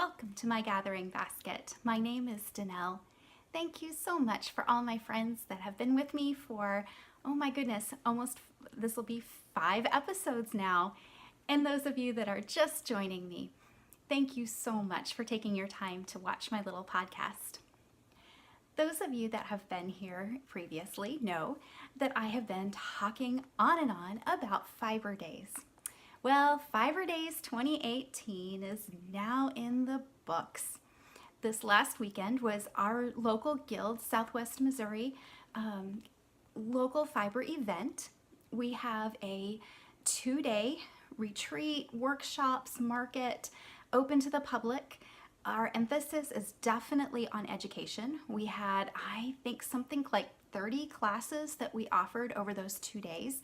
welcome to my gathering basket. My name is Danelle. Thank you so much for all my friends that have been with me for, oh my goodness, this will be 5 episodes now. And those of you that are just joining me, thank you so much for taking your time to watch my little podcast. Those of you that have been here previously know that I have been talking on and on about Fiber Days. Well, Fiber Days 2018 is now in the books. This last weekend was our local guild, Southwest Missouri, local fiber event. We have a 2-day retreat, workshops, market, open to the public. Our emphasis is definitely on education. We had, I think, something like 30 classes that we offered over those 2 days.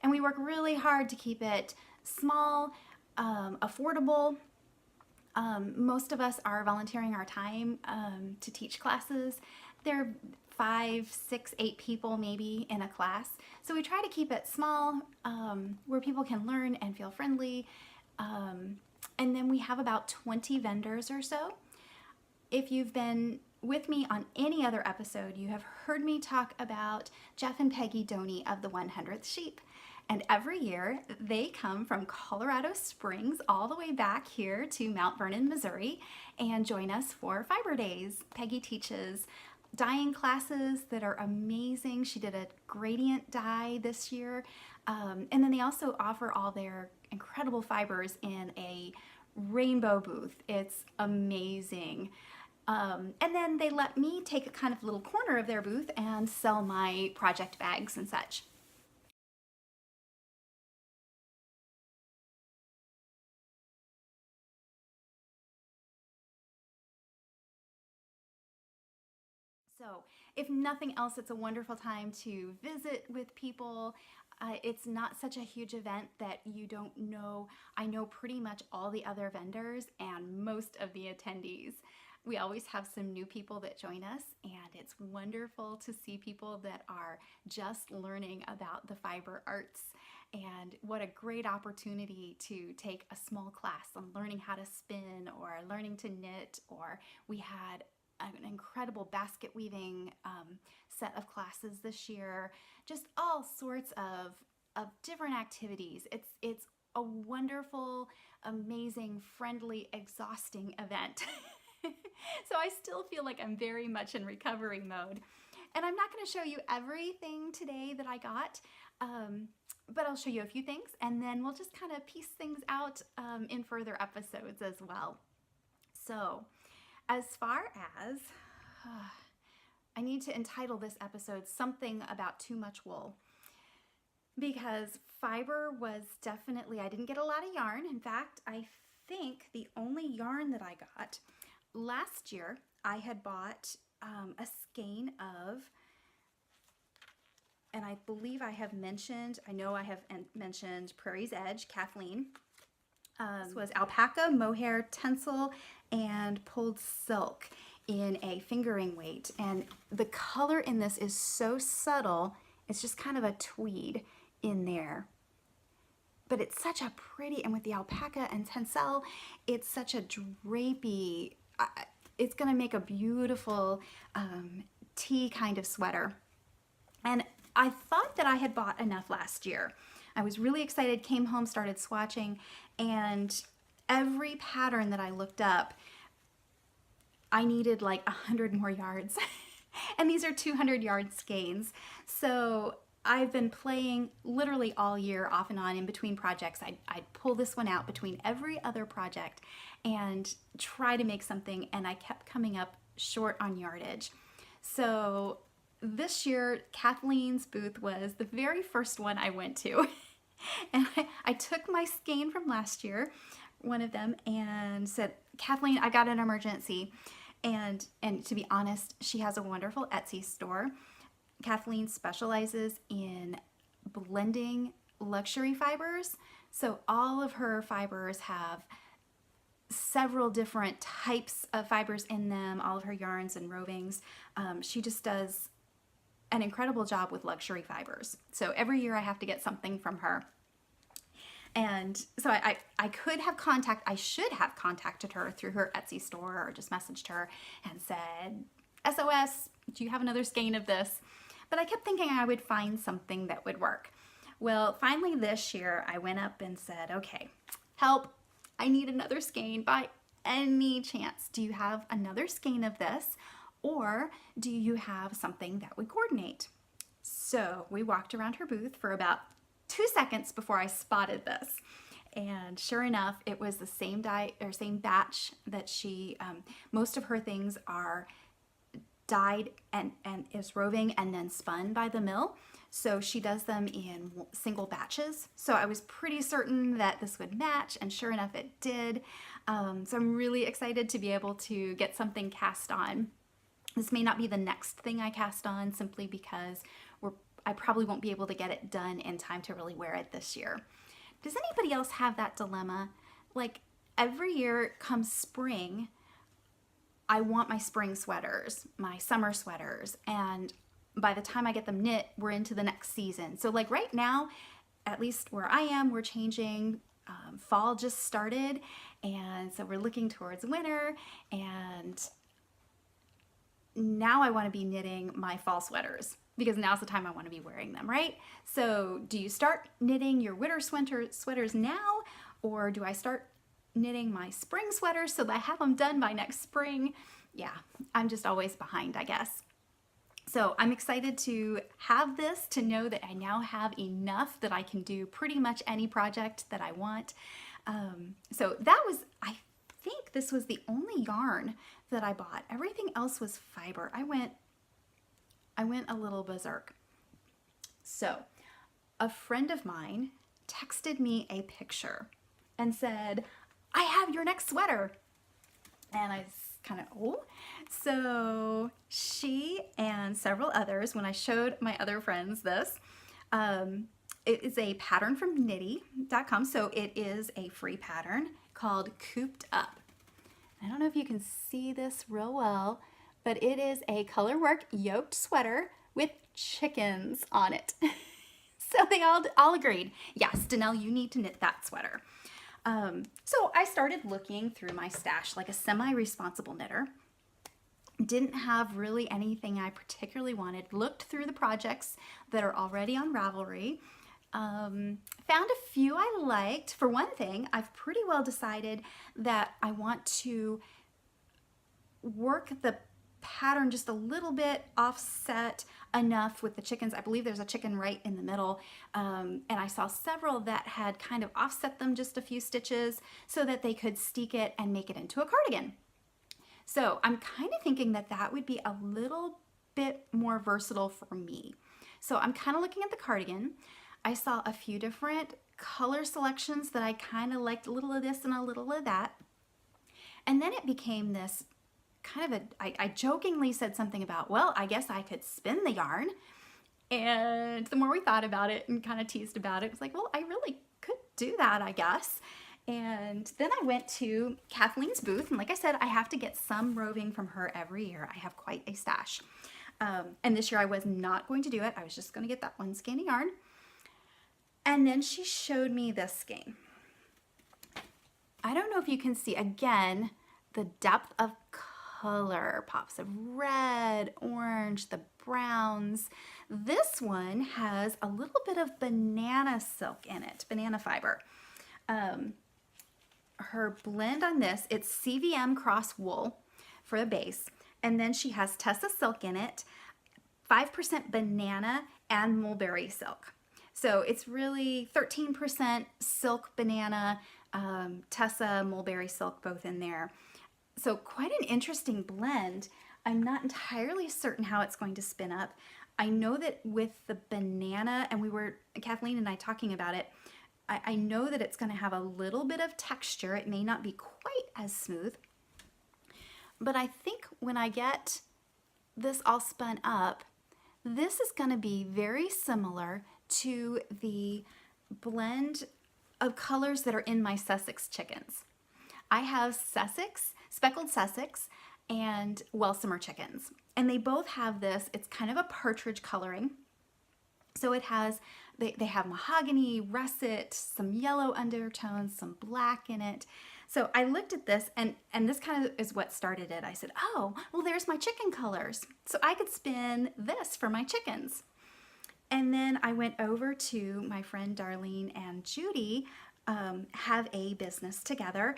And we work really hard to keep it small, affordable. Most of us are volunteering our time to teach classes. There are 5, 6, 8 people maybe in a class. So we try to keep it small, where people can learn and feel friendly. And then we have about 20 vendors or so. If you've been with me on any other episode, you have heard me talk about Jeff and Peggy Doney of the 100th Sheep. And every year they come from Colorado Springs all the way back here to Mount Vernon, Missouri, and join us for Fiber Days. Peggy teaches dyeing classes that are amazing. She did a gradient dye this year. And then they also offer all their incredible fibers in a rainbow booth. It's amazing. And then they let me take a kind of little corner of their booth and sell my project bags and such. So if nothing else, it's a wonderful time to visit with people. It's not such a huge event that you don't know. I know pretty much all the other vendors and most of the attendees. We always have some new people that join us, and it's wonderful to see people that are just learning about the fiber arts. And what a great opportunity to take a small class on learning how to spin or learning to knit, or we had an incredible basket weaving set of classes this year. Just all sorts of different activities. It's a wonderful, amazing, friendly, exhausting event. So I still feel like I'm very much in recovery mode. And I'm not going to show you everything today that I got, but I'll show you a few things, and then we'll just kind of piece things out in further episodes as well. So as far as, I need to entitle this episode something about too much wool, because fiber was definitely, I didn't get a lot of yarn. In fact, I think the only yarn that I got last year, I had bought a skein of, and I believe I have mentioned, I know I have mentioned Prairie's Edge, Kathleen. This was alpaca, mohair, tencel, and pulled silk in a fingering weight. And the color in this is so subtle, it's just kind of a tweed in there. But it's such a pretty, and with the alpaca and tencel, it's such a drapey, it's gonna make a beautiful tea kind of sweater. And I thought that I had bought enough last year. I was really excited, came home, started swatching, and every pattern that I looked up, I needed like 100 more yards. And these are 200-yard skeins. So I've been playing literally all year off and on in between projects. I'd pull this one out between every other project and try to make something, and I kept coming up short on yardage. So this year, Kathleen's booth was the very first one I went to. And I took my skein from last year, one of them, and said, Kathleen, I got an emergency. And to be honest, she has a wonderful Etsy store. Kathleen specializes in blending luxury fibers. So all of her fibers have several different types of fibers in them, all of her yarns and rovings. She just does an incredible job with luxury fibers. So every year I have to get something from her. And so I should have contacted her through her Etsy store or just messaged her and said, SOS, do you have another skein of this? But I kept thinking I would find something that would work. Well, finally this year I went up and said, okay, help, I need another skein by any chance. Do you have another skein of this? Or do you have something that would coordinate? So we walked around her booth for about 2 seconds before I spotted this. And sure enough, it was the same same batch that she, most of her things are dyed and is roving and then spun by the mill. So she does them in single batches. So I was pretty certain that this would match, and sure enough it did. So I'm really excited to be able to get something cast on. This may not be the next thing I cast on simply because I probably won't be able to get it done in time to really wear it this year. Does anybody else have that dilemma? Like every year comes spring, I want my spring sweaters, my summer sweaters, and by the time I get them knit, we're into the next season. So like right now, at least where I am, we're changing. Fall just started, and so we're looking towards winter, and now I want to be knitting my fall sweaters because now's the time I want to be wearing them, right? So do you start knitting your winter sweaters now, or do I start knitting my spring sweaters so that I have them done by next spring? Yeah, I'm just always behind, I guess. So I'm excited to have this, to know that I now have enough that I can do pretty much any project that I want. So that was, I think this was the only yarn that I bought. Everything else was fiber. I went a little berserk. So a friend of mine texted me a picture and said, I have your next sweater. And I kind of, oh. So she and several others, when I showed my other friends this, it is a pattern from knitty.com. So it is a free pattern called Cooped Up. I don't know if you can see this real well, but it is a colorwork yoked sweater with chickens on it. So they all agreed, yes, Danelle, you need to knit that sweater. So I started looking through my stash like a semi-responsible knitter. Didn't have really anything I particularly wanted. Looked through the projects that are already on Ravelry. Found a few I liked. For one thing, I've pretty well decided that I want to work the pattern just a little bit offset enough with the chickens. I believe there's a chicken right in the middle, and I saw several that had kind of offset them just a few stitches so that they could steek it and make it into a cardigan. So I'm kind of thinking that that would be a little bit more versatile for me. So I'm kind of looking at the cardigan. I saw a few different color selections that I kind of liked, a little of this and a little of that. And then it became this kind of I jokingly said something about, well, I guess I could spin the yarn. And the more we thought about it and kind of teased about it, it was like, well, I really could do that, I guess. And then I went to Kathleen's booth, and like I said, I have to get some roving from her every year. I have quite a stash. And this year I was not going to do it. I was just going to get that one skein of yarn. And then she showed me this skein. I don't know if you can see, again, the depth of color, pops of red, orange, the browns. This one has a little bit of banana silk in it, banana fiber. Her blend on this, it's CVM cross wool for the base, and then she has Tessa silk in it, 5% banana and mulberry silk. So it's really 13% silk, banana, Tessa, mulberry silk, both in there. So quite an interesting blend. I'm not entirely certain how it's going to spin up. I know that with the banana, and we were, Kathleen and I, talking about it, I know that it's going to have a little bit of texture. It may not be quite as smooth, but I think when I get this all spun up, this is going to be very similar to the blend of colors that are in my Sussex chickens. I have Sussex, speckled Sussex, and Welsummer chickens, and they both have this, it's kind of a partridge coloring. So it has they have mahogany, russet, some yellow undertones, some black in it. So I looked at this, and this kind of is what started it. I said, oh, well, there's my chicken colors. So I could spin this for my chickens. And then I went over to my friend Darlene and Judy, have a business together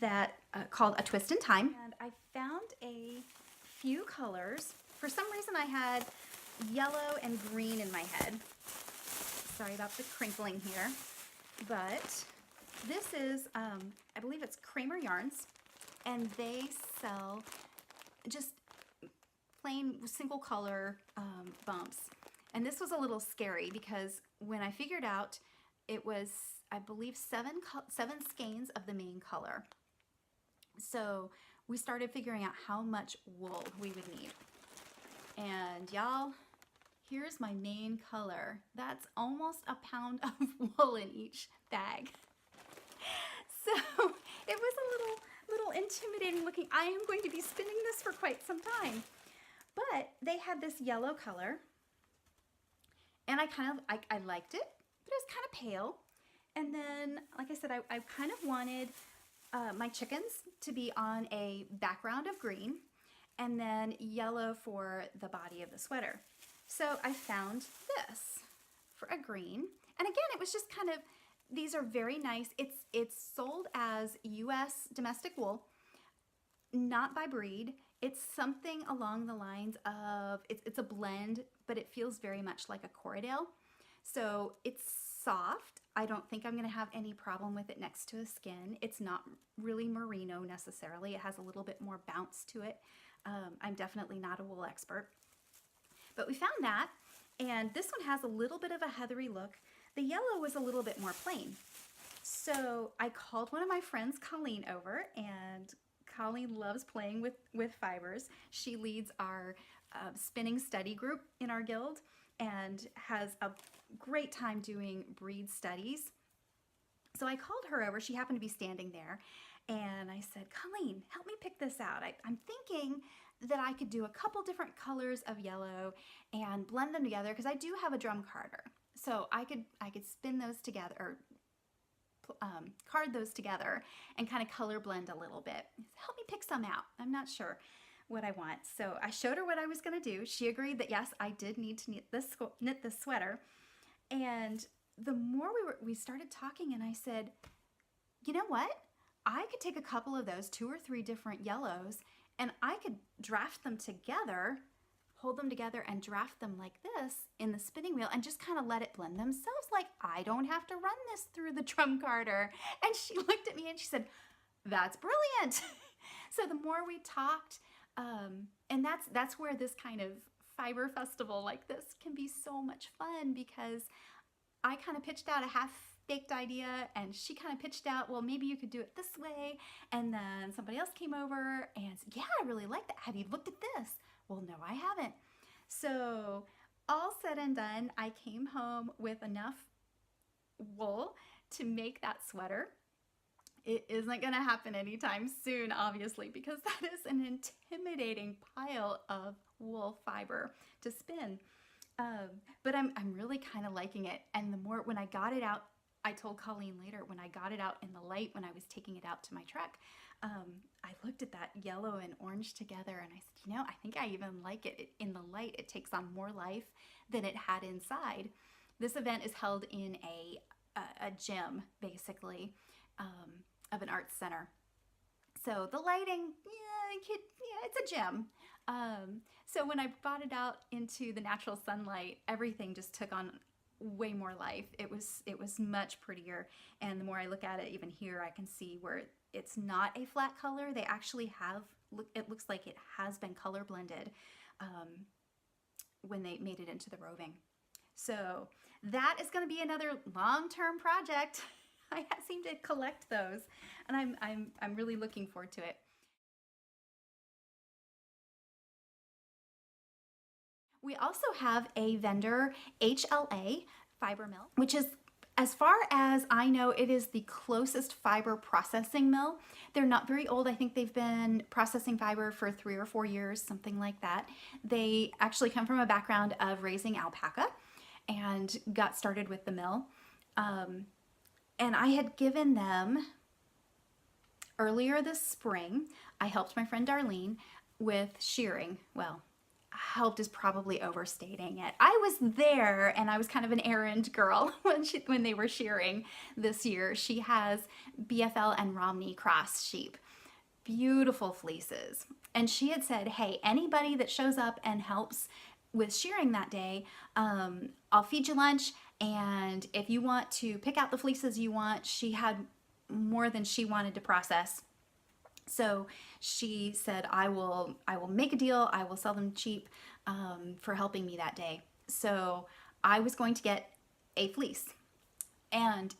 that called A Twist in Time. And I found a few colors. For some reason I had yellow and green in my head. Sorry about the crinkling here. But this is, I believe it's Kramer Yarns, and they sell just plain single color bumps. And this was a little scary because when I figured out, it was, I believe, seven skeins of the main color. So we started figuring out how much wool we would need. And y'all, here's my main color. That's almost a pound of wool in each bag. So it was a little intimidating looking. I am going to be spinning this for quite some time. But they had this yellow color, and I liked it, but it was kind of pale. And then, like I said, I kind of wanted my chickens to be on a background of green, and then yellow for the body of the sweater. So I found this for a green. And again, it was just kind of, these are very nice. It's sold as U.S. domestic wool, not by breed. It's something along the lines of, it's a blend, but it feels very much like a Corriedale. So it's soft. I don't think I'm gonna have any problem with it next to a skin. It's not really merino necessarily. It has a little bit more bounce to it. I'm definitely not a wool expert. But we found that, and this one has a little bit of a heathery look. The yellow was a little bit more plain. So I called one of my friends, Colleen, over, and Colleen loves playing with fibers. She leads our spinning study group in our guild and has a great time doing breed studies. So I called her over. She happened to be standing there, and I said, Colleen, help me pick this out. I'm thinking that I could do a couple different colors of yellow and blend them together, because I do have a drum carder. So I could spin those together, or card those together and kind of color blend a little bit. Help me pick some out. I'm not sure what I want. So I showed her what I was going to do. She agreed that yes, I did need to knit this sweater. And the more we started talking, and I said, you know what? I could take a couple of those 2 or 3 different yellows, and I could draft them together, hold them together and draft them like this in the spinning wheel, and just kind of let it blend themselves. Like, I don't have to run this through the drum carder. And she looked at me and she said, that's brilliant. So the more we talked, and that's where this kind of fiber festival like this can be so much fun, because I kind of pitched out a half-baked idea, and she kind of pitched out, well, maybe you could do it this way. And then somebody else came over and said, yeah, I really like that. Have you looked at this? Well, no, I haven't. So all said and done, I came home with enough wool to make that sweater. It isn't going to happen anytime soon, obviously, because that is an intimidating pile of wool fiber to spin. But I'm really kind of liking it. And the more, when I got it out, I told Colleen later, when I got it out in the light, when I was taking it out to my truck, I looked at that yellow and orange together, and I said, you know, I think I even like it. In the light, it takes on more life than it had inside. This event is held in a gym, basically, of an arts center. So the lighting, yeah, it's a gym. So when I brought it out into the natural sunlight, everything just took on way more life. It was much prettier. And the more I look at it, even here, I can see where it's not a flat color. They actually have, it looks like it has been color blended when they made it into the roving. So that is going to be another long-term project. I seem to collect those, and I'm really looking forward to it. We also have a vendor, HLA Fiber Mill, which is, as far as I know, it is the closest fiber processing mill. They're not very old. I think they've been processing fiber for 3 or 4 years, something like that. They actually come from a background of raising alpaca, and got started with the mill. And I had given them earlier this spring, I helped my friend Darlene with shearing. Well, helped is probably overstating it. I was there and I was kind of an errand girl when they were shearing this year. She has BFL and Romney cross sheep. Beautiful fleeces. And she had said, hey, anybody that shows up and helps with shearing that day, I'll feed you lunch. And if you want to pick out the fleeces you want, she had more than she wanted to process. So she said, I will make a deal. I will sell them cheap for helping me that day. So I was going to get a fleece, and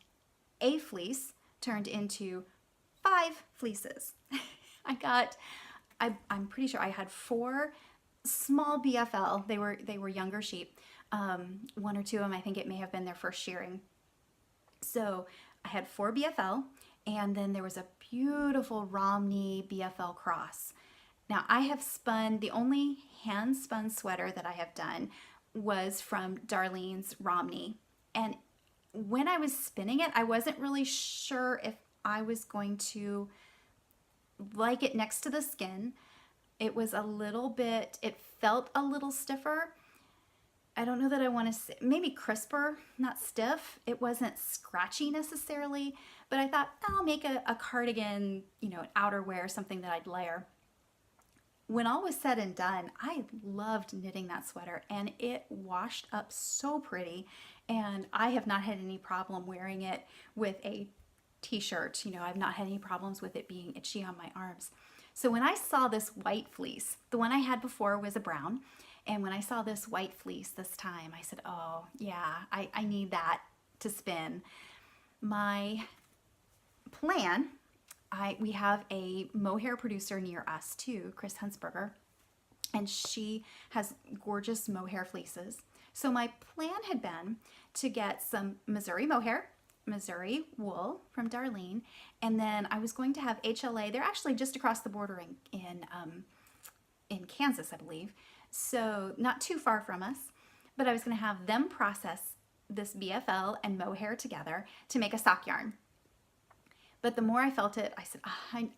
a fleece turned into 5 fleeces. I'm pretty sure I had 4 small BFL. They were younger sheep. 1 or 2 of them, I think it may have been their first shearing. So I had 4 BFL, and then there was a beautiful Romney BFL cross. Now I have spun, the only hand spun sweater that I have done was from Darlene's Romney. And when I was spinning it, I wasn't really sure if I was going to like it next to the skin. It was a little bit, it felt a little stiffer. I don't know that I want to say, maybe crisper, not stiff. It wasn't scratchy necessarily, but I thought I'll make a cardigan, an outerwear, something that I'd layer. When all was said and done, I loved knitting that sweater, and it washed up so pretty, and I have not had any problem wearing it with a t-shirt. I've not had any problems with it being itchy on my arms. So when I saw this white fleece, the one I had before was a brown, and when I saw this white fleece this time, I said, oh yeah, I need that to spin. My plan, we have a mohair producer near us too, Chris Hunsberger, and she has gorgeous mohair fleeces. So my plan had been to get some Missouri mohair, Missouri wool from Darlene, and then I was going to have HLA. They're actually just across the border in Kansas, I believe. So not too far from us, but I was going to have them process this BFL and mohair together to make a sock yarn. But the more I felt it, I said,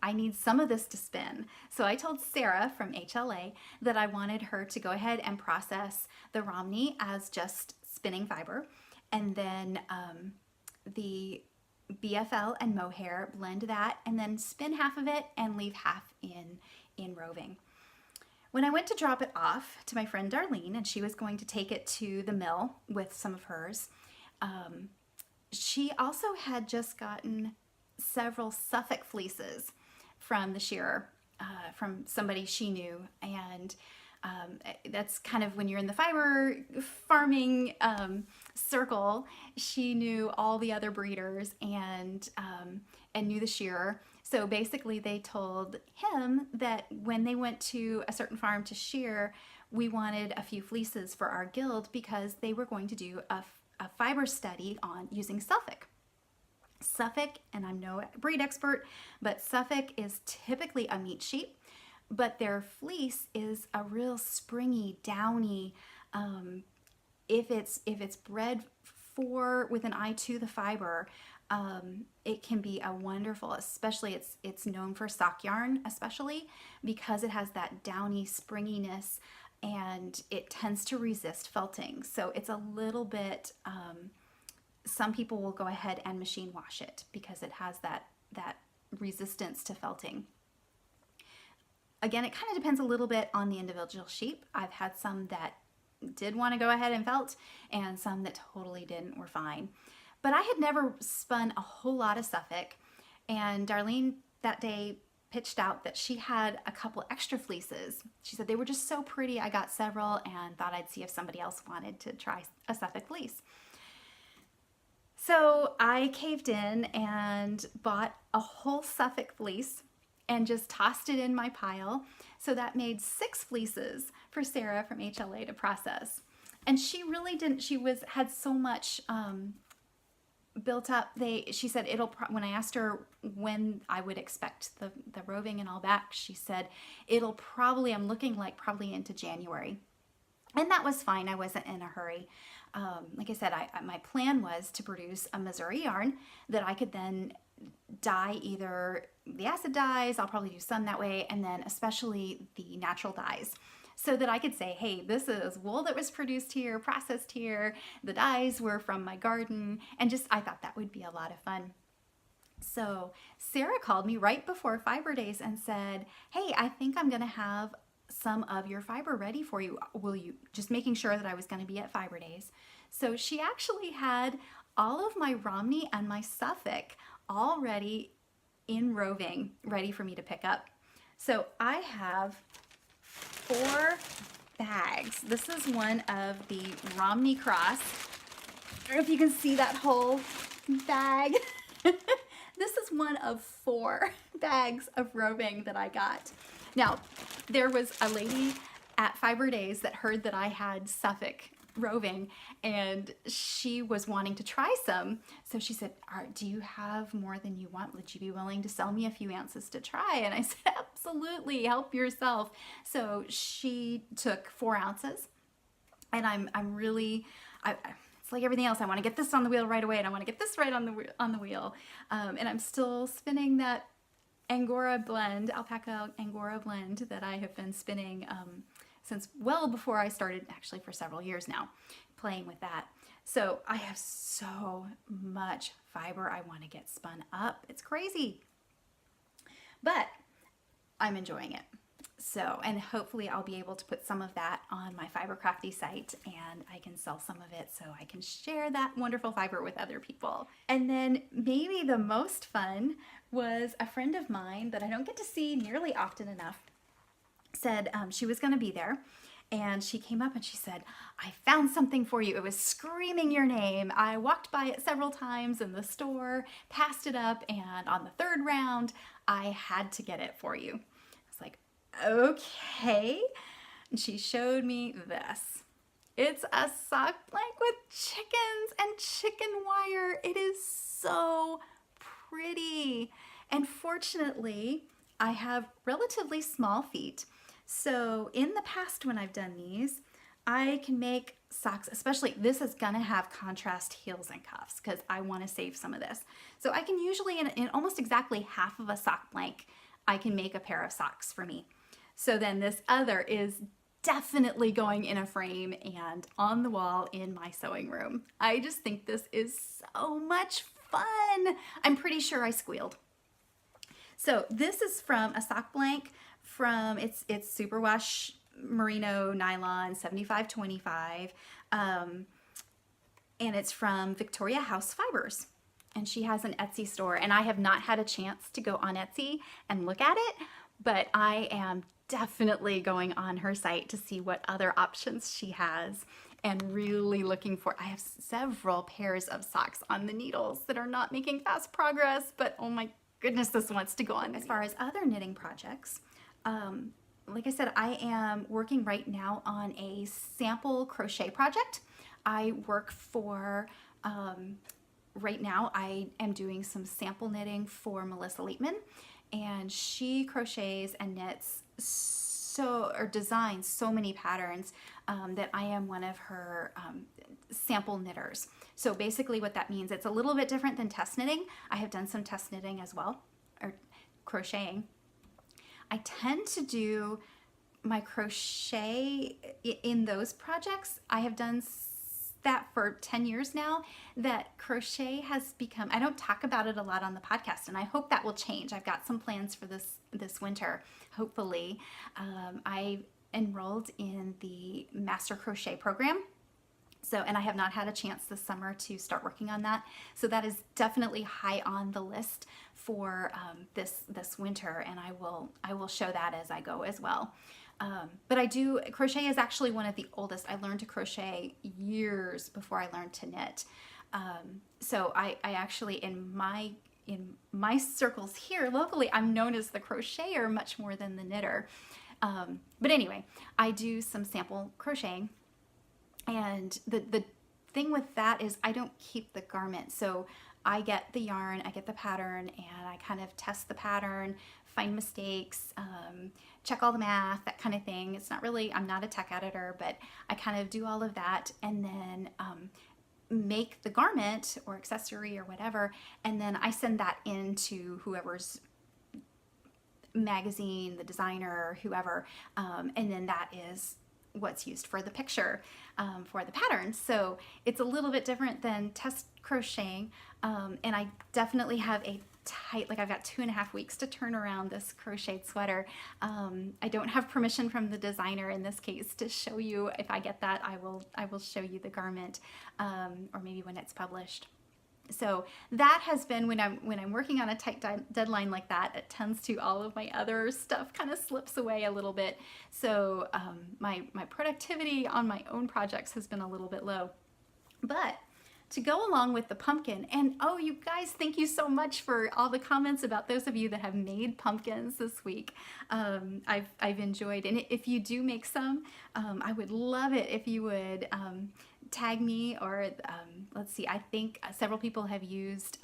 I need some of this to spin. So I told Sarah from HLA that I wanted her to go ahead and process the Romney as just spinning fiber, and then the BFL and mohair, blend that, and then spin half of it and leave half in roving. When I went to drop it off to my friend Darlene, and she was going to take it to the mill with some of hers, she also had just gotten several Suffolk fleeces from the shearer, from somebody she knew. And that's kind of when you're in the fiber farming circle, she knew all the other breeders and knew the shearer. So basically they told him that when they went to a certain farm to shear, we wanted a few fleeces for our guild because they were going to do a fiber study on using Suffolk. Suffolk, and I'm no breed expert, but Suffolk is typically a meat sheep, but their fleece is a real springy, downy, if it's bred for with an eye to the fiber, it can be a wonderful, especially it's known for sock yarn, especially because it has that downy springiness and it tends to resist felting. So it's a little bit, some people will go ahead and machine wash it because it has that resistance to felting. Again, it kind of depends a little bit on the individual sheep. I've had some that did want to go ahead and felt and some that totally didn't, were fine. But I had never spun a whole lot of Suffolk, and Darlene that day pitched out that she had a couple extra fleeces. She said they were just so pretty, I got several and thought I'd see if somebody else wanted to try a Suffolk fleece. So I caved in and bought a whole Suffolk fleece and just tossed it in my pile. So that made 6 fleeces for Sarah from HLA to process. And she really didn't, had so much built up. She said when I asked her when I would expect the roving and all back, she said I'm looking like probably into January. And that was fine. I wasn't in a hurry. Like I said, my plan was to produce a Missouri yarn that I could then dye either the acid dyes, I'll probably do some that way, and then especially the natural dyes, so that I could say, hey, this is wool that was produced here, processed here, the dyes were from my garden, and just I thought that would be a lot of fun. So Sarah called me right before Fiber Days and said, hey, I think I'm gonna have some of your fiber ready for you. Will you, just making sure that I was gonna be at Fiber Days. So she actually had all of my Romney and my Suffolk already in roving, ready for me to pick up. So I have 4 bags. This is one of the Romney cross. I don't know if you can see that whole bag. This is one of 4 bags of roving that I got. Now, there was a lady at Fiber Days that heard that I had Suffolk roving, and she was wanting to try some. So she said, do you have more than you want? Would you be willing to sell me a few ounces to try? And I said, absolutely, help yourself. So she took 4 ounces, and I'm really, it's like everything else. I want to get this on the wheel right away, and I want to get this right on the wheel. And I'm still spinning that Angora blend, alpaca Angora blend that I have been spinning since well before I started, actually for several years now, playing with that. So I have so much fiber I want to get spun up. It's crazy, but I'm enjoying it. So, and hopefully I'll be able to put some of that on my Fiber Crafty site, and I can sell some of it so I can share that wonderful fiber with other people. And then maybe the most fun was a friend of mine that I don't get to see nearly often enough said she was going to be there, and she came up and she said, I found something for you. It was screaming your name. I walked by it several times in the store, passed it up, and on the 3rd round, I had to get it for you. I was like, okay. And she showed me this. It's a sock blanket with chickens and chicken wire. It is so pretty. And fortunately, I have relatively small feet. So in the past when I've done these, I can make socks, especially this is gonna have contrast heels and cuffs because I wanna save some of this. So I can usually, in almost exactly half of a sock blank, I can make a pair of socks for me. So then this other is definitely going in a frame and on the wall in my sewing room. I just think this is so much fun. I'm pretty sure I squealed. So this is from a sock blank from, it's superwash merino nylon 7525, and it's from Victoria House Fibers. And she has an Etsy store, and I have not had a chance to go on Etsy and look at it, but I am definitely going on her site to see what other options she has, and really looking for, I have several pairs of socks on the needles that are not making fast progress, but oh my goodness, this wants to go on. As far as other knitting projects, like I said, I am working right now on a sample crochet project. I work for, right now I am doing some sample knitting for Melissa Leitman, and she crochets and knits or designs so many patterns that I am one of her sample knitters. So basically what that means, it's a little bit different than test knitting. I have done some test knitting as well, or crocheting. I tend to do my crochet in those projects. I have done that for 10 years now, that crochet has become, I don't talk about it a lot on the podcast, and I hope that will change. I've got some plans for this winter, hopefully. I enrolled in the Master Crochet program. So, and I have not had a chance this summer to start working on that. So that is definitely high on the list for this winter, and I will show that as I go as well. But crochet is actually one of the oldest. I learned to crochet years before I learned to knit. So I actually, in my circles here locally, I'm known as the crocheter much more than the knitter. But anyway, I do some sample crocheting. And the thing with that is I don't keep the garment. So I get the yarn, I get the pattern, and I kind of test the pattern, find mistakes, check all the math, that kind of thing. It's not really, I'm not a tech editor, but I kind of do all of that, and then make the garment or accessory or whatever, and then I send that into whoever's magazine, the designer, whoever, and then that is what's used for the picture, for the pattern. So it's a little bit different than test crocheting, and I definitely have a tight, like I've got 2.5 weeks to turn around this crocheted sweater. I don't have permission from the designer in this case to show you. If I get that, I will show you the garment, or maybe when it's published. So that has been, when I'm working on a tight deadline like that, it tends to, all of my other stuff kind of slips away a little bit. So my productivity on my own projects has been a little bit low. But to go along with the pumpkin, and oh, you guys, thank you so much for all the comments about those of you that have made pumpkins this week. I've enjoyed, and if you do make some, I would love it if you would tag me, or let's see, I think several people have used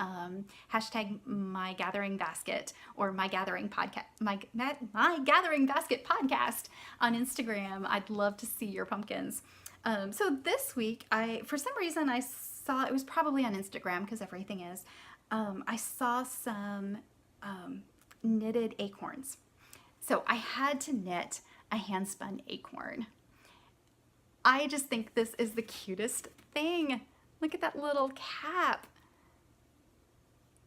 hashtag my gathering basket, or my gathering podcast, my gathering basket podcast on Instagram. I'd love to see your pumpkins. So this week, for some reason I saw, it was probably on Instagram because everything is, I saw some knitted acorns. So I had to knit a hand spun acorn. I just think this is the cutest thing. Look at that little cap.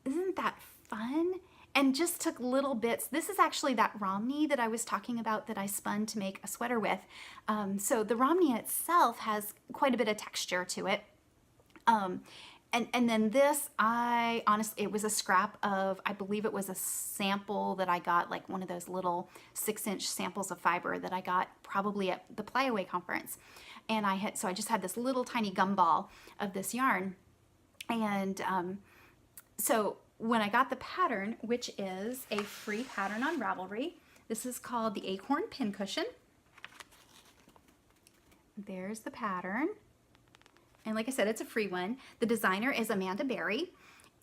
Isn't that fun? And just took little bits. This is actually that Romney that I was talking about that I spun to make a sweater with. So the Romney itself has quite a bit of texture to it. And then this, I honestly, it was a scrap of, I believe it was a sample that I got, like one of those little 6-inch samples of fiber that I got probably at the Plyaway conference. And so I just had this little tiny gumball of this yarn. And so when I got the pattern, which is a free pattern on Ravelry, this is called the Acorn Pincushion. There's the pattern. And like I said, it's a free one. The designer is Amanda Berry,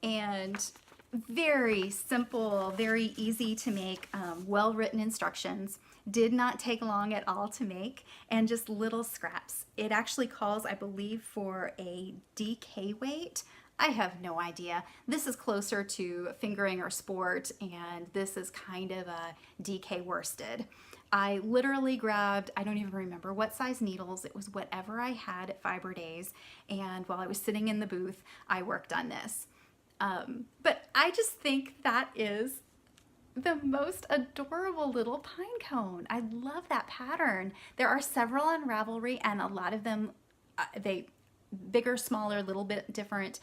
and very simple, very easy to make, well-written instructions. Did not take long at all to make, and just little scraps. It actually calls, I believe, for a DK weight. I have no idea. This is closer to fingering or sport, and this is kind of a DK worsted. I literally grabbed, I don't even remember what size needles, it was whatever I had at Fiber Days, and while I was sitting in the booth, I worked on this. But I just think that is the most adorable little pine cone. I love that pattern. There are several on Ravelry, and a lot of them, they bigger, smaller, a little bit different.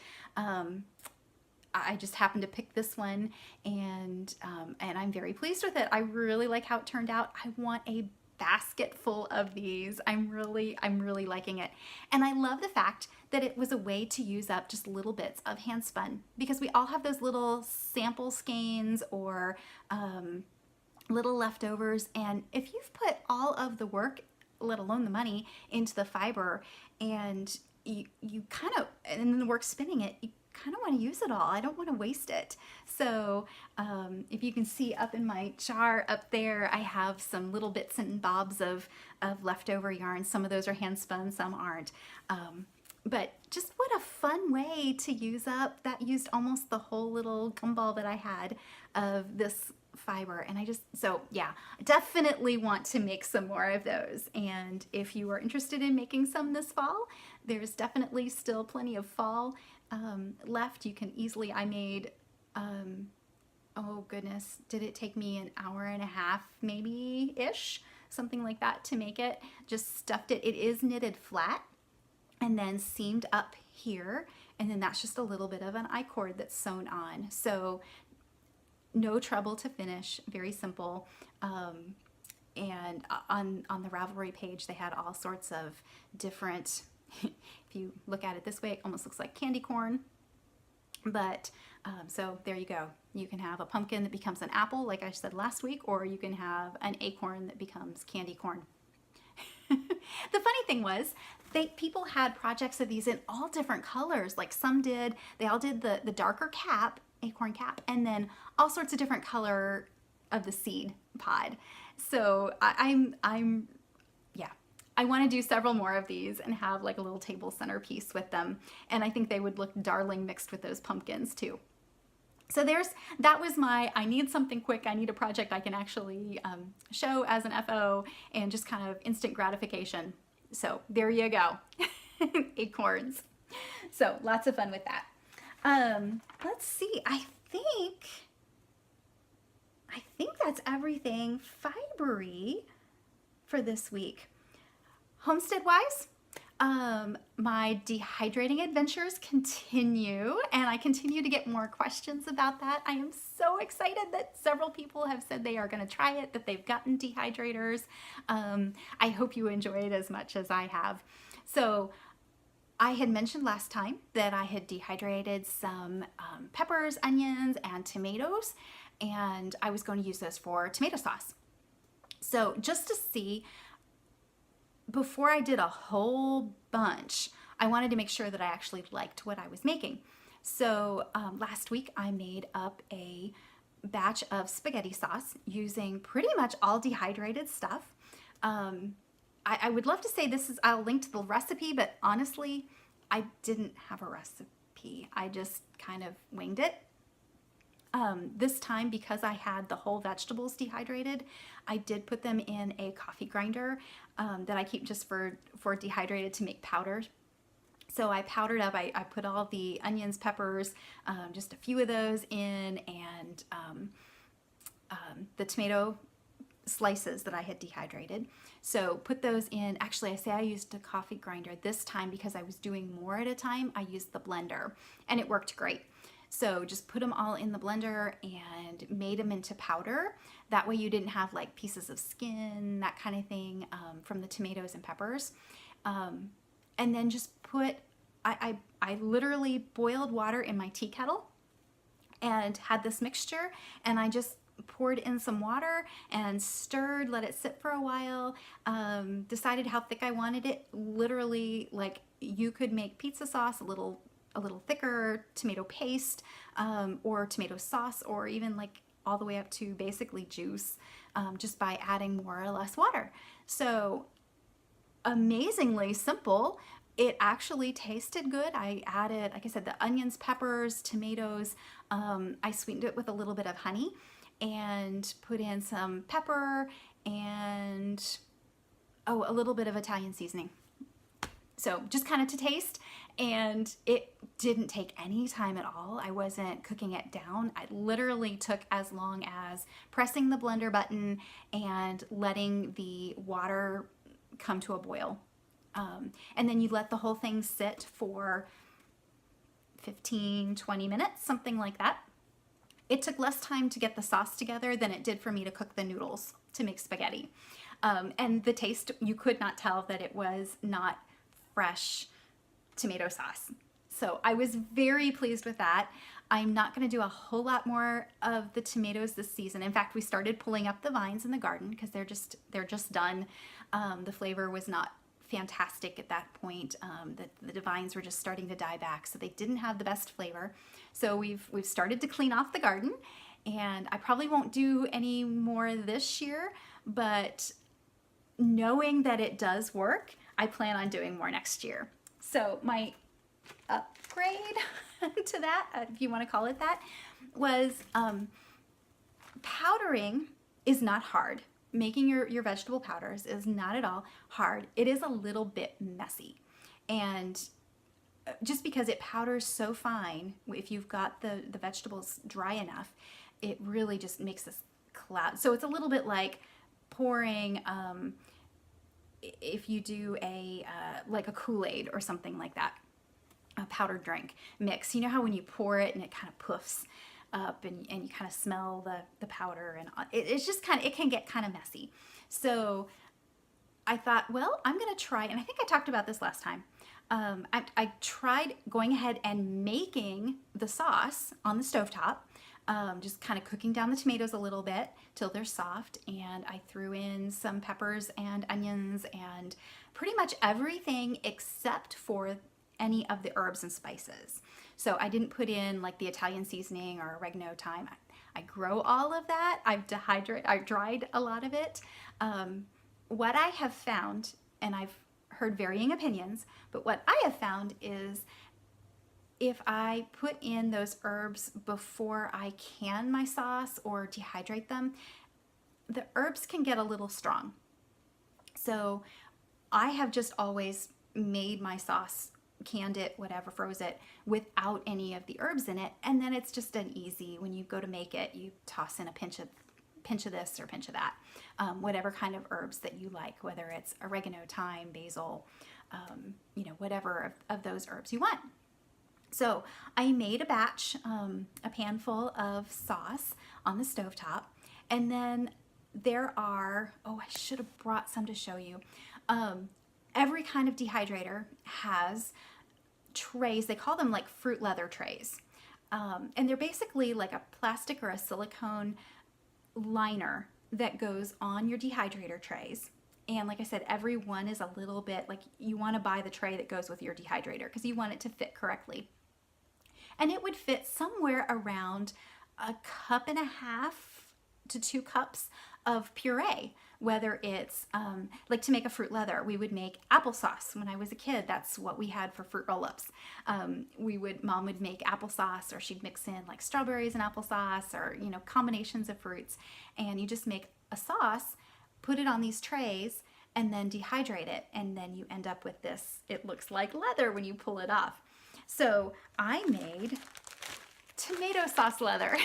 I just happened to pick this one, and I'm very pleased with it. I really like how it turned out. I want a basket full of these. I'm really liking it. And I love the fact that it was a way to use up just little bits of hand spun, because we all have those little sample skeins or little leftovers. And if you've put all of the work, let alone the money, into the fiber, and you kind of, and then the work spinning it, you kind of want to use it all. I don't want to waste it. So if you can see up in my jar up there, I have some little bits and bobs of leftover yarn. Some of those are hand spun, some aren't. But just what a fun way to use up. That used almost the whole little gumball that I had of this fiber. And so yeah, definitely want to make some more of those. And if you are interested in making some this fall, there's definitely still plenty of fall left. You can easily, I made, oh goodness, did it take me an hour and a half maybe-ish, something like that to make it. Just stuffed it. It is knitted flat and then seamed up here, and then that's just a little bit of an I-cord that's sewn on. So no trouble to finish, very simple. And on the Ravelry page, they had all sorts of different, if you look at it this way, it almost looks like candy corn. But so there you go. You can have a pumpkin that becomes an apple, like I said last week, or you can have an acorn that becomes candy corn. The funny thing was, people had projects of these in all different colors. Like they all did the darker cap, acorn cap, and then all sorts of different color seed pod. So I'm yeah, I want to do several more of these and have like a little table centerpiece with them. And I think they would look darling mixed with those pumpkins too. So that was my, I need something quick. I need a project I can actually show as an FO and just kind of instant gratification. So there you go. Acorns. So lots of fun with that. Let's see. I think that's everything fibery for this week. Homestead wise, my dehydrating adventures continue, and I continue to get more questions about that. I am so excited that several people have said they are going to try it, that they've gotten dehydrators. I hope you enjoy it as much as I have. So I had mentioned last time that I had dehydrated some peppers, onions, and tomatoes, and I was going to use those for tomato sauce. So just to see, before I did a whole bunch, I wanted to make sure that I actually liked what I was making. So last week I made up a batch of spaghetti sauce using pretty much all dehydrated stuff. I would love to say I'll link to the recipe, but honestly, I didn't have a recipe. I just kind of winged it. This time, because I had the whole vegetables dehydrated, I did put them in a coffee grinder that I keep just for dehydrated to make powder. So I powdered up, I put all the onions, peppers, just a few of those in, and the tomato slices that I had dehydrated. So put those in. Actually, I say I used a coffee grinder this time because I was doing more at a time. I used the blender and it worked great. So just put them all in the blender and made them into powder. That way you didn't have like pieces of skin, that kind of thing, from the tomatoes and peppers. And then just I literally boiled water in my tea kettle and had this mixture, and I just poured in some water and stirred, let it sit for a while, decided how thick I wanted it. Literally, like, you could make pizza sauce a little thicker, tomato paste, or tomato sauce, or even like all the way up to basically juice, just by adding more or less water. So amazingly simple. It actually tasted good. I added, like I said, the onions, peppers, tomatoes. I sweetened it with a little bit of honey and put in some pepper and a little bit of Italian seasoning. So just kind of to taste, and it didn't take any time at all. I wasn't cooking it down. I literally took as long as pressing the blender button and letting the water come to a boil. And then you let the whole thing sit for 15, 20 minutes, something like that. It took less time to get the sauce together than it did for me to cook the noodles to make spaghetti. And the taste, you could not tell that it was not fresh tomato sauce. So I was very pleased with that. I'm not going to do a whole lot more of the tomatoes this season. In fact, we started pulling up the vines in the garden because they're just done. The flavor was not fantastic at that point. The vines were just starting to die back, so they didn't have the best flavor. So we've started to clean off the garden, and I probably won't do any more this year, but knowing that it does work, I plan on doing more next year. So my upgrade to that, if you want to call it that, was powdering is not hard. Making your vegetable powders is not at all hard. It is a little bit messy. And just because it powders so fine, if you've got the vegetables dry enough, it really just makes this cloud. So it's a little bit like pouring, if you do like a Kool-Aid or something like that, a powdered drink mix. You know how when you pour it and it kind of puffs up and you kind of smell the powder, and it's just kind of, it can get kind of messy. So I thought, well, I'm going to try, and I think I talked about this last time. I tried going ahead and making the sauce on the stovetop, just kind of cooking down the tomatoes a little bit till they're soft, and I threw in some peppers and onions and pretty much everything except for any of the herbs and spices. So I didn't put in like the Italian seasoning or oregano, thyme. I grow all of that. I've dried a lot of it. What I have found, and I've heard varying opinions, but what I have found is if I put in those herbs before I can my sauce or dehydrate them, the herbs can get a little strong. So I have just always made my sauce, canned it, whatever, froze it, without any of the herbs in it. And then it's just an easy, when you go to make it, you toss in a pinch of this or pinch of that, whatever kind of herbs that you like, whether it's oregano, thyme, basil, whatever of those herbs you want. So I made a batch, a pan full of sauce on the stovetop, and then there are, I should have brought some to show you. Every kind of dehydrator has trays. They call them like fruit leather trays. And they're basically like a plastic or a silicone liner that goes on your dehydrator trays. And like I said, every one is a little bit, like you want to buy the tray that goes with your dehydrator because you want it to fit correctly. And it would fit somewhere around 1.5 cups to 2 cups of puree, whether it's like to make a fruit leather, we would make applesauce. When I was a kid, that's what we had for fruit roll-ups. Mom would make applesauce, or she'd mix in like strawberries and applesauce, or combinations of fruits, and you just make a sauce, put it on these trays, and then dehydrate it, and then you end up with this. It looks like leather when you pull it off. So I made tomato sauce leather.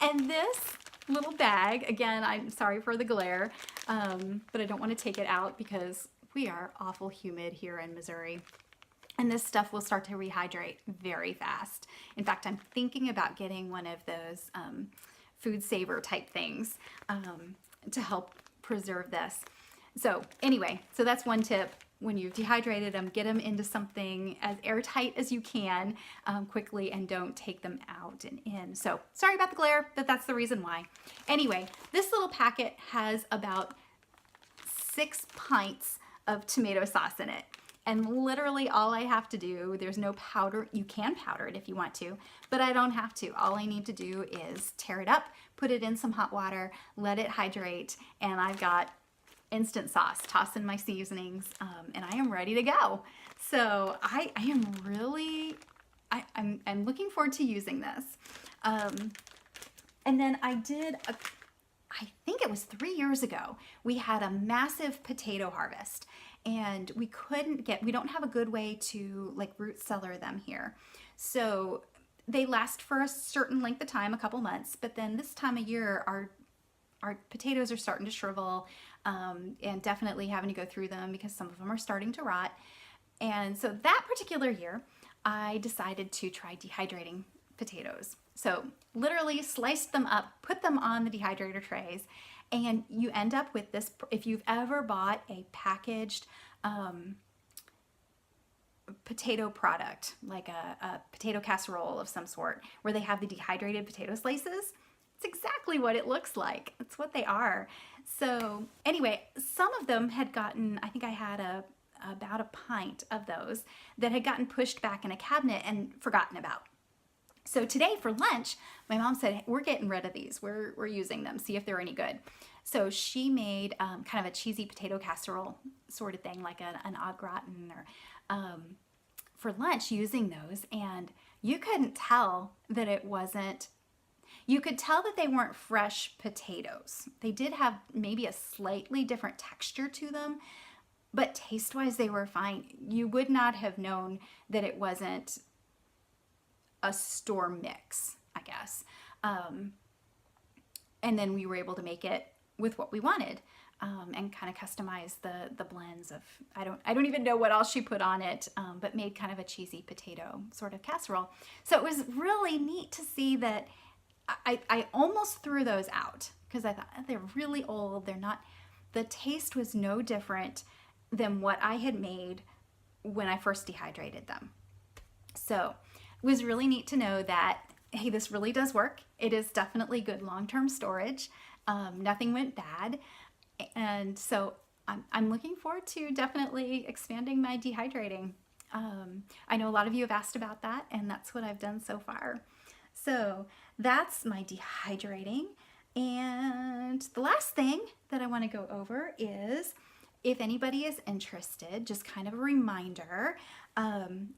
And this little bag, again, I'm sorry for the glare, but I don't want to take it out because we are awful humid here in Missouri. And this stuff will start to rehydrate very fast. In fact, I'm thinking about getting one of those food saver type things to help preserve this. So anyway, so that's one tip. When you've dehydrated them, get them into something as airtight as you can quickly, and don't take them out and in. So sorry about the glare, but that's the reason why. Anyway, this little packet has about 6 pints of tomato sauce in it. And literally all I have to do, there's no powder. You can powder it if you want to, but I don't have to. All I need to do is tear it up, put it in some hot water, let it hydrate, and I've got instant sauce. Toss in my seasonings, and I am ready to go. So I am really, I'm looking forward to using this. And then I think it was 3 years ago, we had a massive potato harvest, and we don't have a good way to like root cellar them here. So they last for a certain length of time, a couple months, but then this time of year, our potatoes are starting to shrivel, and definitely having to go through them because some of them are starting to rot. And so that particular year, I decided to try dehydrating potatoes. So literally sliced them up, put them on the dehydrator trays, and you end up with this. If you've ever bought a packaged potato product, like a potato casserole of some sort, where they have the dehydrated potato slices, it's exactly what it looks like. It's what they are. So anyway, some of them had gotten, I think I had about a pint of those that had gotten pushed back in a cabinet and forgotten about. So today for lunch, my mom said, hey, we're getting rid of these. We're using them, see if they're any good. So she made kind of a cheesy potato casserole sort of thing, like an au gratin or for lunch using those. And you couldn't tell that it wasn't. You could tell that they weren't fresh potatoes. They did have maybe a slightly different texture to them, but taste-wise they were fine. You would not have known that it wasn't a store mix, I guess. And then we were able to make it with what we wanted, and kind of customize the blends of, I don't even know what else she put on it, but made kind of a cheesy potato sort of casserole. So it was really neat to see that. I almost threw those out because I thought they're really old. The taste was no different than what I had made when I first dehydrated them. So it was really neat to know that, hey, this really does work. It is definitely good long-term storage. Nothing went bad. And so I'm looking forward to definitely expanding my dehydrating. I know a lot of you have asked about that, and that's what I've done so far. So that's my dehydrating. And the last thing that I want to go over is, if anybody is interested, just kind of a reminder,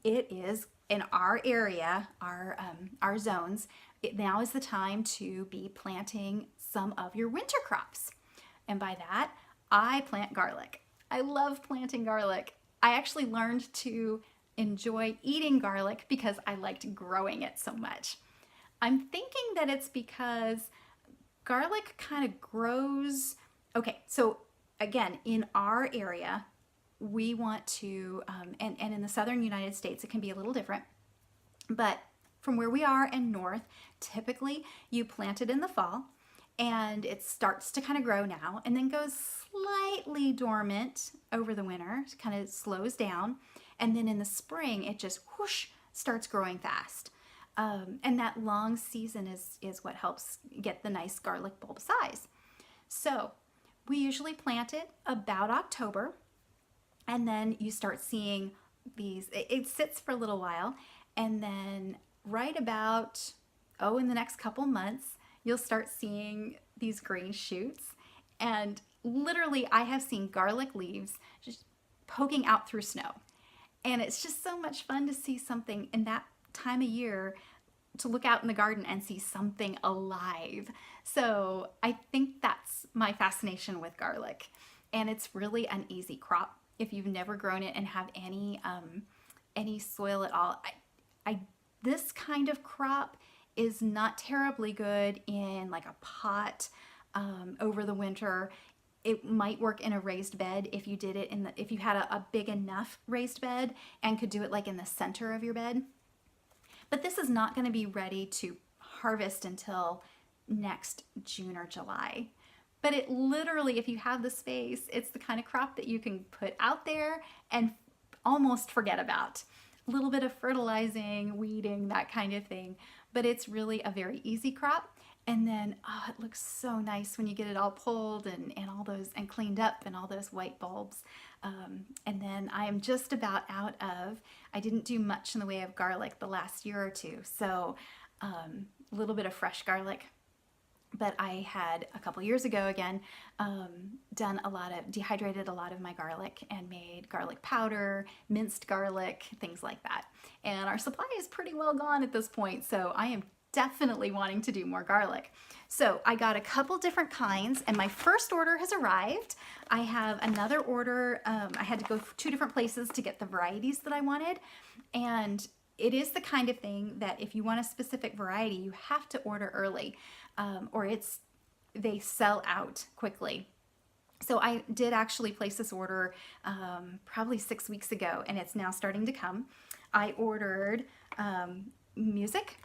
it is in our area, our zones, now is the time to be planting some of your winter crops. And by that, I plant garlic. I love planting garlic. I actually learned to enjoy eating garlic because I liked growing it so much. I'm thinking that it's because garlic kind of grows. Okay, so again, in our area, we want to, and in the southern United States, it can be a little different, but from where we are and north, typically you plant it in the fall and it starts to kind of grow now and then goes slightly dormant over the winter, kind of slows down. And then in the spring, it just whoosh, starts growing fast. And that long season is what helps get the nice garlic bulb size. So we usually plant it about October, and then you start seeing these, it sits for a little while, and then right about, in the next couple months, you'll start seeing these green shoots. And literally, I have seen garlic leaves just poking out through snow. And it's just so much fun to see something in that time of year, to look out in the garden and see something alive. So I think that's my fascination with garlic. And it's really an easy crop if you've never grown it and have any soil at all. This kind of crop is not terribly good in like a pot over the winter. It might work in a raised bed if you did it if you had a big enough raised bed and could do it like in the center of your bed. But this is not going to be ready to harvest until next June or July. But it literally, if you have the space, it's the kind of crop that you can put out there and almost forget about. A little bit of fertilizing, weeding, that kind of thing. But it's really a very easy crop. And then, it looks so nice when you get it all pulled and all those, and cleaned up, and all those white bulbs. And then I am just about out of, I didn't do much in the way of garlic the last year or two. So a little bit of fresh garlic. But I had a couple years ago again, dehydrated a lot of my garlic and made garlic powder, minced garlic, things like that. And our supply is pretty well gone at this point. So I am definitely wanting to do more garlic. So I got a couple different kinds, and my first order has arrived. I have another order. I had to go 2 different places to get the varieties that I wanted. And it is the kind of thing that if you want a specific variety, you have to order early, or they sell out quickly. So I did actually place this order probably 6 weeks ago, and it's now starting to come. I ordered music.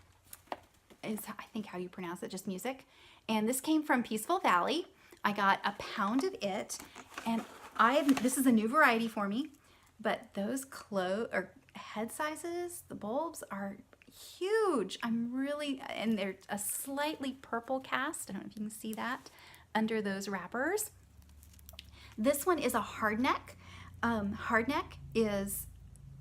Is I think how you pronounce it, just music. And this came from Peaceful Valley. I got a pound of it, and this is a new variety for me, but those head sizes, the bulbs are huge. And they're a slightly purple cast. I don't know if you can see that under those wrappers. This one is a hardneck. Hardneck is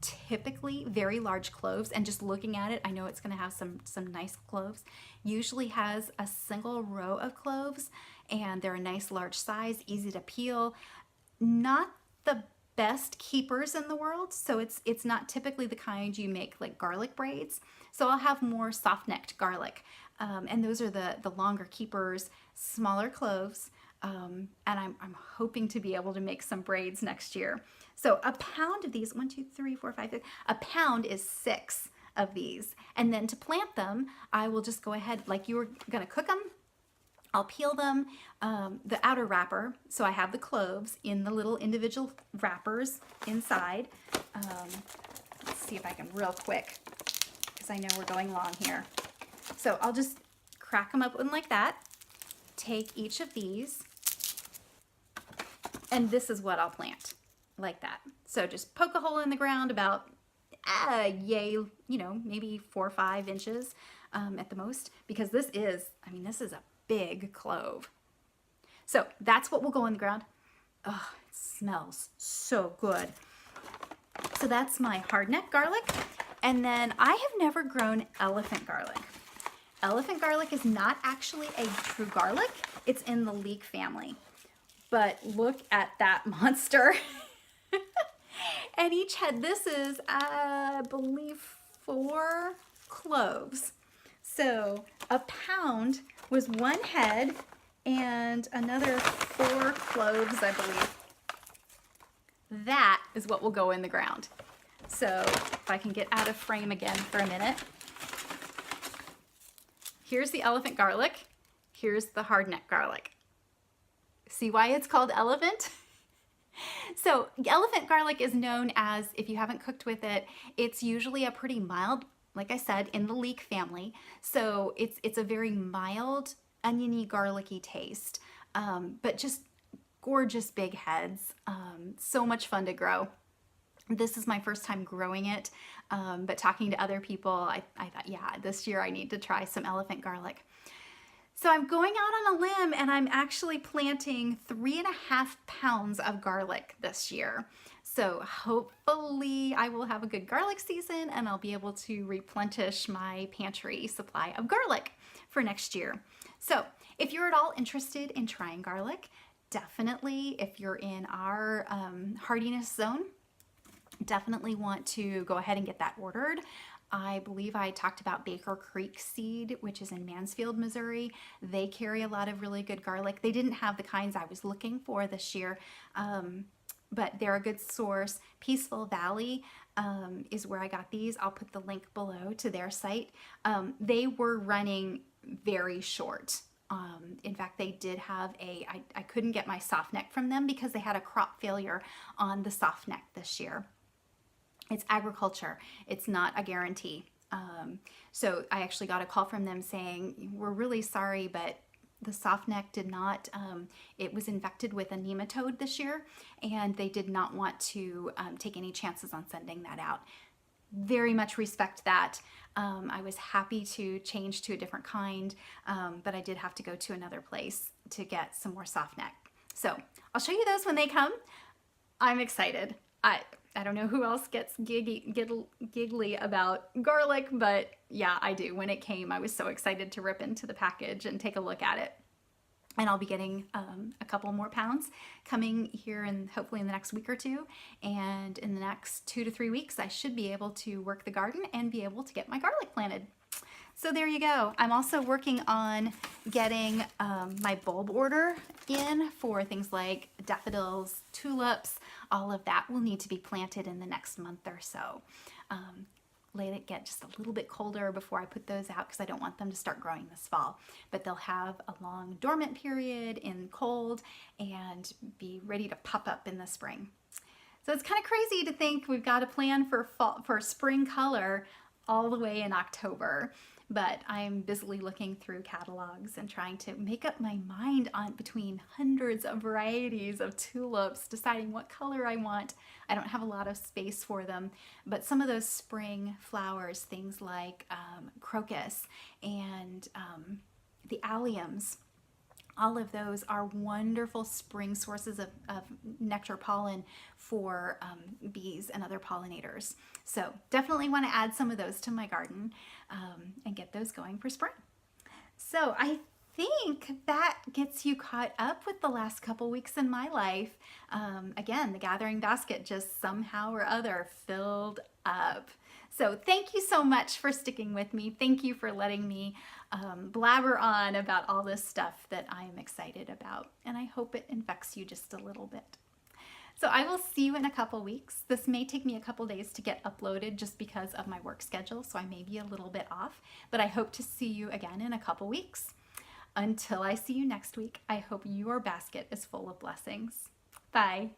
typically very large cloves, and just looking at it, I know it's going to have some nice cloves. Usually has a single row of cloves, and they're a nice large size, easy to peel. Not the best keepers in the world, so it's not typically the kind you make like garlic braids. So I'll have more soft-necked garlic, and those are the longer keepers, smaller cloves. And I'm hoping to be able to make some braids next year. So a pound of these, 1, 2, 3, 4, 5, 6, a pound is 6 of these. And then to plant them, I will just go ahead, like you were gonna cook them, I'll peel them, the outer wrapper, so I have the cloves in the little individual wrappers inside. Let's see if I can real quick, because I know we're going long here. So I'll just crack them open like that, take each of these, and this is what I'll plant, like that. So just poke a hole in the ground about, maybe 4 or 5 inches at the most, because this is a big clove. So that's what will go in the ground. Oh, it smells so good. So that's my hardneck garlic. And then I have never grown elephant garlic. Elephant garlic is not actually a true garlic. It's in the leek family. But look at that monster. And each head, this is, I believe, 4 cloves. So a pound was 1 head and another 4 cloves, I believe. That is what will go in the ground. So if I can get out of frame again for a minute. Here's the elephant garlic. Here's the hardneck garlic. See why it's called elephant? So elephant garlic is known as, if you haven't cooked with it, it's usually a pretty mild, like I said, in the leek family. So it's a very mild, oniony, garlicky taste, but just gorgeous big heads. So much fun to grow. This is my first time growing it, but talking to other people, I thought, yeah, this year I need to try some elephant garlic. So I'm going out on a limb and I'm actually planting 3.5 pounds of garlic this year. So hopefully I will have a good garlic season and I'll be able to replenish my pantry supply of garlic for next year. So if you're at all interested in trying garlic, definitely, if you're in our hardiness zone, definitely want to go ahead and get that ordered. I believe I talked about Baker Creek Seed, which is in Mansfield, Missouri. They carry a lot of really good garlic. They didn't have the kinds I was looking for this year, but they're a good source. Peaceful Valley is where I got these. I'll put the link below to their site. They were running very short. In fact, they did have I couldn't get my soft neck from them because they had a crop failure on the soft neck this year. It's agriculture. It's not a guarantee. So I actually got a call from them saying, we're really sorry, but the soft neck did not, it was infected with a nematode this year, and they did not want to take any chances on sending that out. Very much respect that. I was happy to change to a different kind, but I did have to go to another place to get some more soft neck. So I'll show you those when they come. I'm excited. I don't know who else gets giggly about garlic, but yeah, I do. When it came, I was so excited to rip into the package and take a look at it. And I'll be getting a couple more pounds coming here and hopefully in the next week or two. And in the next 2 to 3 weeks, I should be able to work the garden and be able to get my garlic planted. So there you go. I'm also working on getting my bulb order in for things like daffodils, tulips. All of that will need to be planted in the next month or so. Let it get just a little bit colder before I put those out because I don't want them to start growing this fall. But they'll have a long dormant period in cold and be ready to pop up in the spring. So it's kind of crazy to think we've got a plan for fall, for spring color all the way in October. But I'm busily looking through catalogs and trying to make up my mind on between hundreds of varieties of tulips, deciding what color I want. I don't have a lot of space for them, but some of those spring flowers, things like crocus and the alliums, all of those are wonderful spring sources of nectar pollen for bees and other pollinators. So definitely want to add some of those to my garden and get those going for spring. So I think that gets you caught up with the last couple weeks in my life. Again, the gathering basket just somehow or other filled up. So thank you so much for sticking with me. Thank you for letting me blabber on about all this stuff that I am excited about. And I hope it infects you just a little bit. So I will see you in a couple weeks. This may take me a couple days to get uploaded just because of my work schedule, so I may be a little bit off, but I hope to see you again in a couple weeks. Until I see you next week, I hope your basket is full of blessings. Bye.